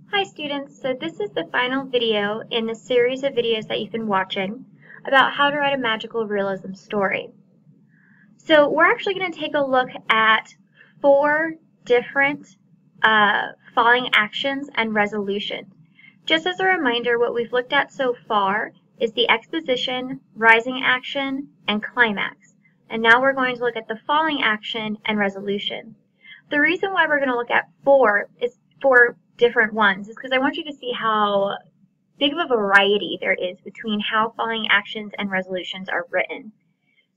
Hi students, so this is the final video in the series of videos that you've been watching about how to write a magical realism story. So we're actually going to take a look at 4 different falling actions and resolutions. Just as a reminder, what we've looked at so far is the exposition, rising action, and climax. And now we're going to look at the falling action and resolution. The reason why we're going to look at 4 different ones is because I want you to see how big of a variety there is between how falling actions and resolutions are written.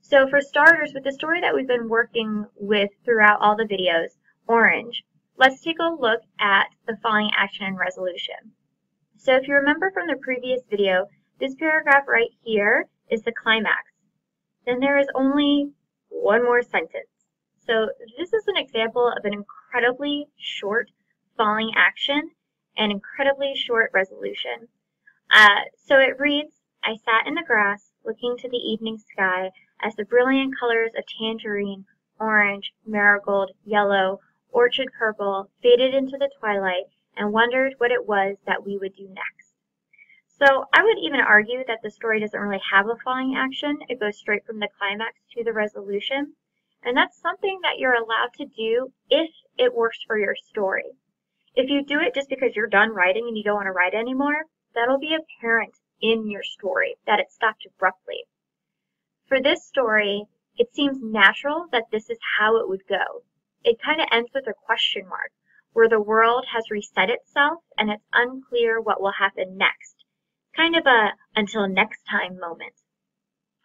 So for starters, with the story that we've been working with throughout all the videos, Orange, let's take a look at the falling action and resolution. So if you remember from the previous video, this paragraph right here is the climax. Then there is only one more sentence. So this is an example of an incredibly short falling action and incredibly short resolution. So it reads, I sat in the grass looking to the evening sky as the brilliant colors of tangerine, orange, marigold, yellow, orchid purple faded into the twilight and wondered what it was that we would do next. So I would even argue that the story doesn't really have a falling action. It goes straight from the climax to the resolution. And that's something that you're allowed to do if it works for your story. If you do it just because you're done writing and you don't want to write anymore, that'll be apparent in your story, that it stopped abruptly. For this story, it seems natural that this is how it would go. It kind of ends with a question mark, where the world has reset itself and it's unclear what will happen next. Kind of a until next time moment.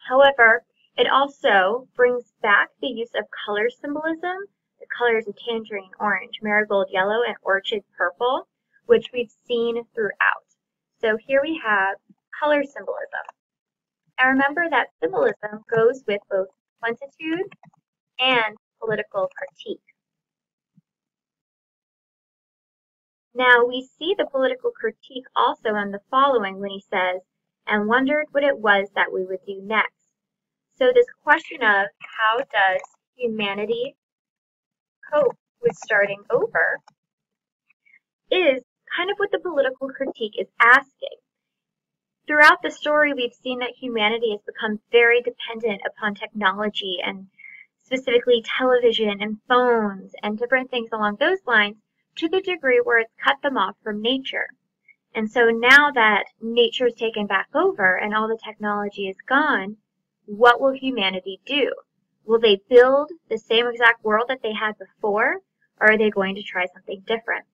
However, it also brings back the use of color symbolism, the colors of tangerine, orange, marigold yellow, and orchid purple, which we've seen throughout. So here we have color symbolism. And remember that symbolism goes with both plenitude and political critique. Now we see the political critique also in the following when he says, and wondered what it was that we would do next. So this question of how does humanity cope with starting over is kind of what the political critique is asking. Throughout the story, we've seen that humanity has become very dependent upon technology and specifically television and phones and different things along those lines to the degree where it's cut them off from nature. And so now that nature's taken back over and all the technology is gone, what will humanity do? Will they build the same exact world that they had before, or are they going to try something different?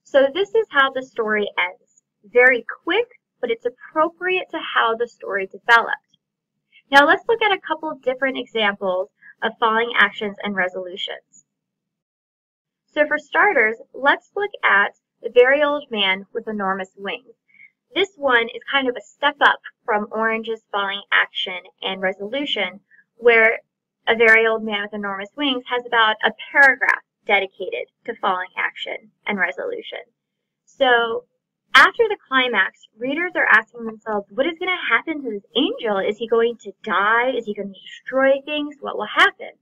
So this is how the story ends. Very quick, but it's appropriate to how the story developed. Now let's look at a couple of different examples of falling actions and resolutions. So for starters, let's look at the very old man with enormous wings. This one is kind of a step up from Orange's falling action and resolution, where a very old man with enormous wings has about a paragraph dedicated to falling action and resolution. So after the climax, readers are asking themselves, what is going to happen to this angel? Is he going to die? Is he going to destroy things? What will happen?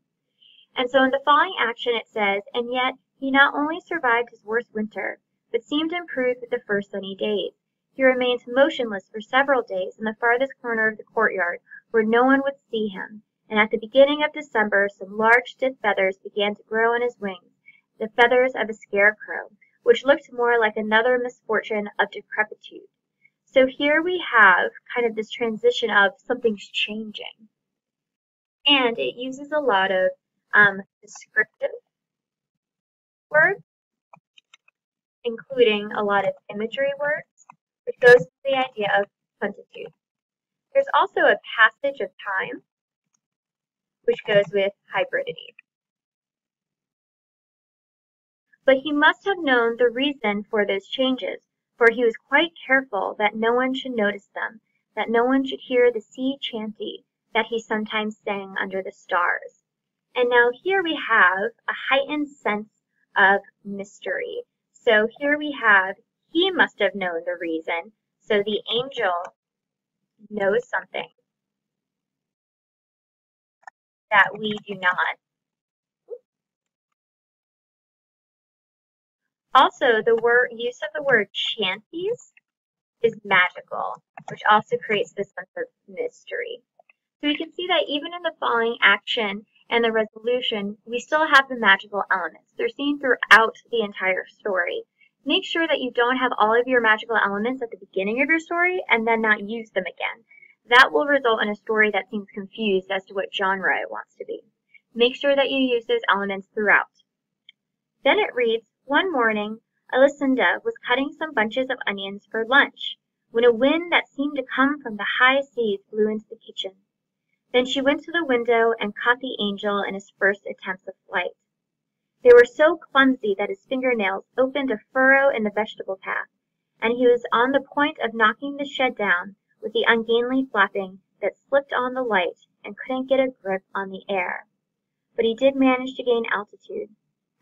And so in the falling action it says, and yet he not only survived his worst winter, but seemed improved with the first sunny days. He remained motionless for several days in the farthest corner of the courtyard, where no one would see him. And at the beginning of December, some large stiff feathers began to grow on his wings, the feathers of a scarecrow, which looked more like another misfortune of decrepitude. So here we have kind of this transition of something's changing. And it uses a lot of descriptive words, including a lot of imagery words, which goes to the idea of plenitude. There's also a passage of time, which goes with hybridity. But he must have known the reason for those changes, for he was quite careful that no one should notice them, that no one should hear the sea chanty that he sometimes sang under the stars. And now here we have a heightened sense of mystery. So here we have, he must have known the reason, so the angel knows something that we do not. Also, the use of the word chances is magical, which also creates this sense of mystery. So we can see that even in the following action and the resolution, we still have the magical elements. They're seen throughout the entire story. Make sure that you don't have all of your magical elements at the beginning of your story and then not use them again. That will result in a story that seems confused as to what genre it wants to be. Make sure that you use those elements throughout. Then it reads, one morning, Alicinda was cutting some bunches of onions for lunch, when a wind that seemed to come from the high seas blew into the kitchen. Then she went to the window and caught the angel in his first attempts of flight. They were so clumsy that his fingernails opened a furrow in the vegetable path, and he was on the point of knocking the shed down with the ungainly flapping that slipped on the light and couldn't get a grip on the air. But he did manage to gain altitude.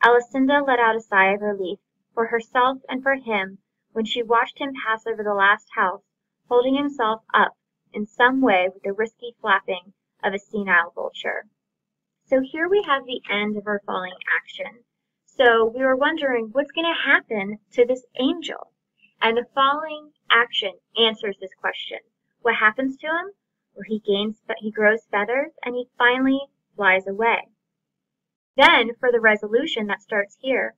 Alicinda let out a sigh of relief, for herself and for him, when she watched him pass over the last house, holding himself up in some way with the risky flapping of a senile vulture. So here we have the end of our falling action. So we were wondering what's going to happen to this angel. And the falling action answers this question. What happens to him? Well, he grows feathers and he finally flies away. Then for the resolution that starts here,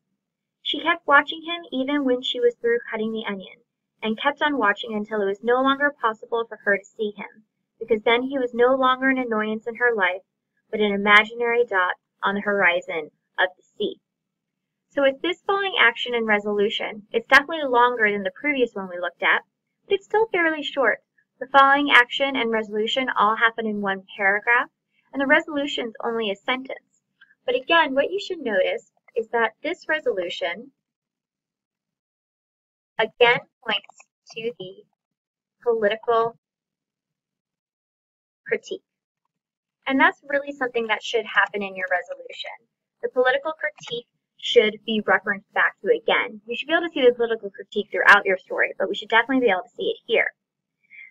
she kept watching him even when she was through cutting the onion, and kept on watching until it was no longer possible for her to see him, because then he was no longer an annoyance in her life, but an imaginary dot on the horizon of the sea. So with this falling action and resolution, it's definitely longer than the previous one we looked at, but it's still fairly short. The falling action and resolution all happen in one paragraph, and the resolution is only a sentence. But again, what you should notice is that this resolution again points to the political critique. And that's really something that should happen in your resolution. The political critique should be referenced back to again. You should be able to see the political critique throughout your story, but we should definitely be able to see it here.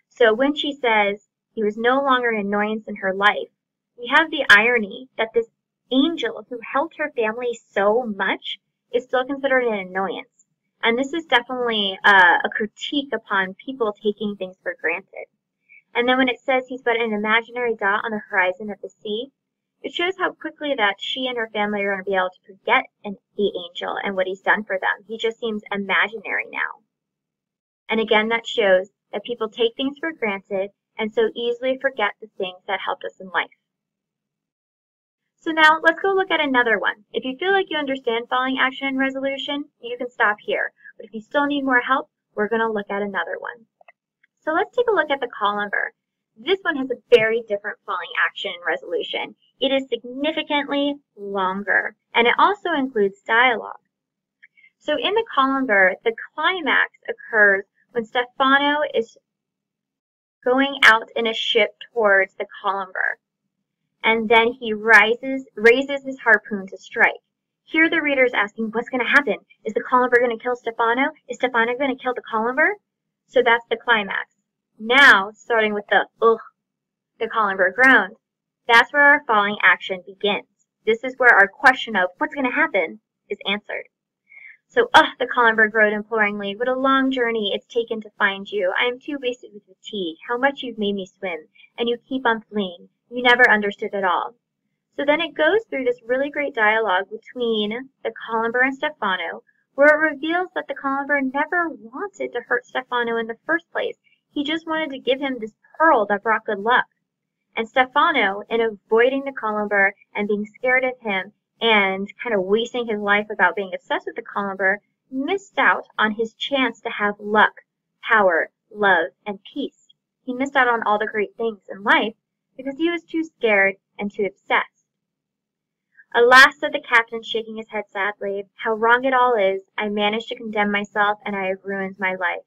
So when she says he was no longer an annoyance in her life, we have the irony that this angel who helped her family so much is still considered an annoyance. And this is definitely a critique upon people taking things for granted. And then when it says he's but an imaginary dot on the horizon of the sea, it shows how quickly that she and her family are going to be able to forget the angel and what he's done for them. He just seems imaginary now. And again, that shows that people take things for granted and so easily forget the things that helped us in life. So now let's go look at another one. If you feel like you understand falling action and resolution, you can stop here. But if you still need more help, we're going to look at another one. So let's take a look at the Colander. This one has a very different falling action and resolution. It is significantly longer, and it also includes dialogue. So in the Colander, the climax occurs when Stefano is going out in a ship towards the Colander, and then he raises his harpoon to strike. Here the reader is asking, what's going to happen? Is the Colander going to kill Stefano? Is Stefano going to kill the Colander? So that's the climax. Now, starting with the Colander groaned, that's where our falling action begins. This is where our question of what's going to happen is answered. So, the Colander groaned imploringly, what a long journey it's taken to find you. I am too wasted with fatigue. How much you've made me swim, and you keep on fleeing. You never understood at all. So then it goes through this really great dialogue between the Colander and Stefano, where it reveals that the Colander never wanted to hurt Stefano in the first place. He just wanted to give him this pearl that brought good luck. And Stefano, in avoiding the Colander and being scared of him and kind of wasting his life about being obsessed with the Colander, missed out on his chance to have luck, power, love, and peace. He missed out on all the great things in life because he was too scared and too obsessed. Alas, said the captain, shaking his head sadly, how wrong it all is. I managed to condemn myself, and I have ruined my life.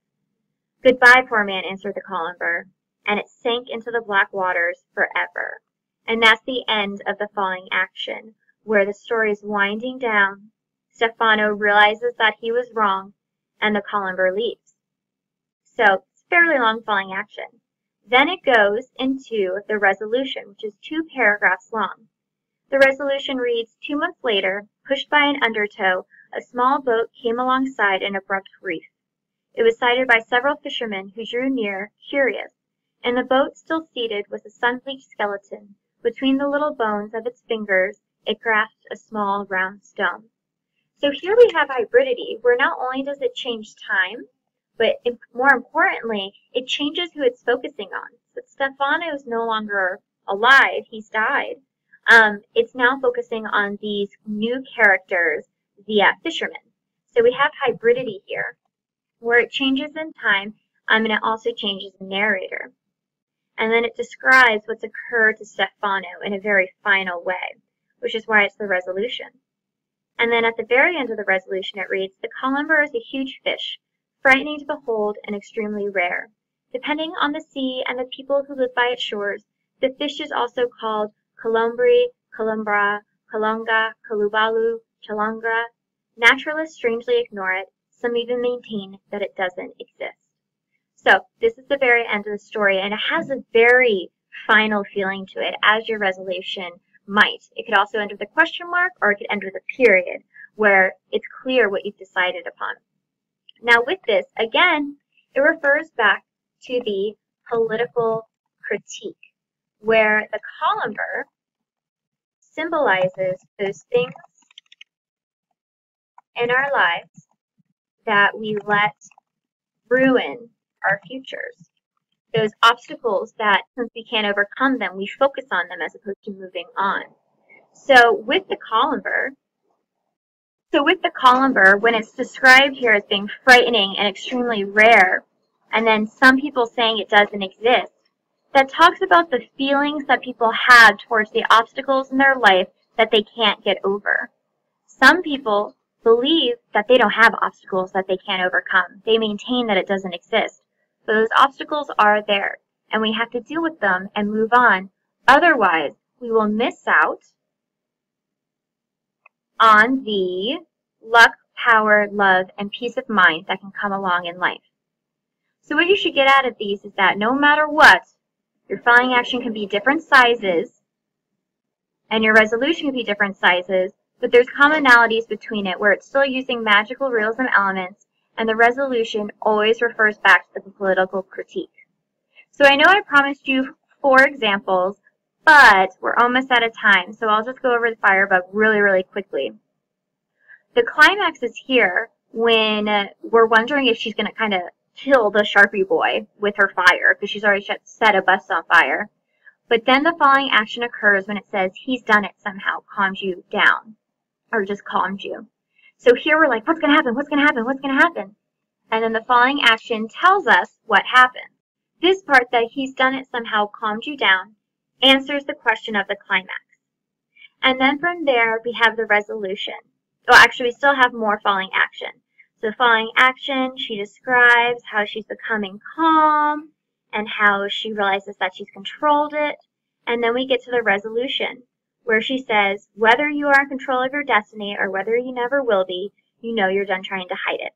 Goodbye, poor man, answered the Colander, and it sank into the black waters forever. And that's the end of the falling action, where the story is winding down. Stefano realizes that he was wrong, and the Colander leaves. So, it's a fairly long falling action. Then it goes into the resolution, which is 2 paragraphs long. The resolution reads, 2 months later, pushed by an undertow, a small boat came alongside an abrupt reef. It was sighted by several fishermen who drew near, curious. In the boat, still seated, was a sun-bleached skeleton. Between the little bones of its fingers, it grasped a small round stone. So here we have hybridity, where not only does it change time, but more importantly, it changes who it's focusing on. So Stefano is no longer alive, he's died. It's now focusing on these new characters, the fishermen. So we have hybridity here, where it changes in time, and it also changes the narrator. And then it describes what's occurred to Stefano in a very final way, which is why it's the resolution. And then at the very end of the resolution it reads, "The Colander is a huge fish, frightening to behold and extremely rare. Depending on the sea and the people who live by its shores, the fish is also called Colombri, Columbra, Colonga, Colubalu, Chalangra. Naturalists strangely ignore it. Some even maintain that it doesn't exist." So this is the very end of the story, and it has a very final feeling to it, as your resolution might. It could also end with a question mark, or it could end with a period, where it's clear what you've decided upon. Now with this, again, it refers back to the political critique, where the Colander symbolizes those things in our lives that we let ruin our futures. Those obstacles that, since we can't overcome them, we focus on them as opposed to moving on. So with the Colander, when it's described here as being frightening and extremely rare, and then some people saying it doesn't exist, that talks about the feelings that people have towards the obstacles in their life that they can't get over. Some people believe that they don't have obstacles that they can't overcome. They maintain that it doesn't exist. But those obstacles are there, and we have to deal with them and move on. Otherwise, we will miss out on the luck, power, love, and peace of mind that can come along in life. So what you should get out of these is that no matter what, your following action can be different sizes, and your resolution can be different sizes, but there's commonalities between it where it's still using magical realism elements, and the resolution always refers back to the political critique. So I know I promised you 4 examples, but we're almost out of time, so I'll just go over the firebug really, really quickly. The climax is here when we're wondering if she's going to kind of kill the Sharpie boy with her fire, because she's already set a bus on fire. But then the following action occurs when it says, "He's done it somehow," calms you down, or just calmed you. So here we're like, what's going to happen? What's going to happen? What's going to happen? And then the following action tells us what happened. This part, that "he's done it somehow calmed you down," answers the question of the climax. And then from there, we have the resolution. Well, actually, we still have more following action. So the following action, she describes how she's becoming calm and how she realizes that she's controlled it. And then we get to the resolution, where she says, "Whether you are in control of your destiny or whether you never will be, you know you're done trying to hide it."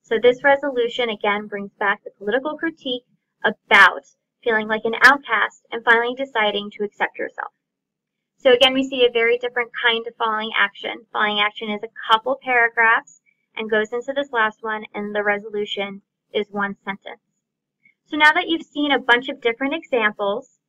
So this resolution, again, brings back the political critique about feeling like an outcast and finally deciding to accept yourself. So again, we see a very different kind of following action. Following action is a couple paragraphs and goes into this last one, and the resolution is 1 sentence. So now that you've seen a bunch of different examples